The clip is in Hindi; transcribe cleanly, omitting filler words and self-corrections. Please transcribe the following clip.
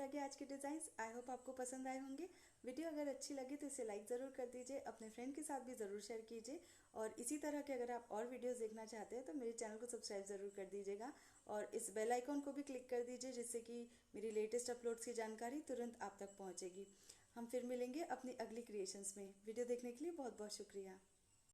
लगे आज के डिज़ाइंस, आई होप आपको पसंद आए होंगे। वीडियो अगर अच्छी लगी तो इसे लाइक ज़रूर कर दीजिए, अपने फ्रेंड के साथ भी ज़रूर शेयर कीजिए। और इसी तरह के अगर आप और वीडियोस देखना चाहते हैं तो मेरे चैनल को सब्सक्राइब ज़रूर कर दीजिएगा और इस बेल आइकॉन को भी क्लिक कर दीजिए, जिससे कि मेरी लेटेस्ट अपलोड्स की जानकारी तुरंत आप तक पहुँचेगी। हम फिर मिलेंगे अपनी अगली क्रिएशंस में। वीडियो देखने के लिए बहुत बहुत शुक्रिया।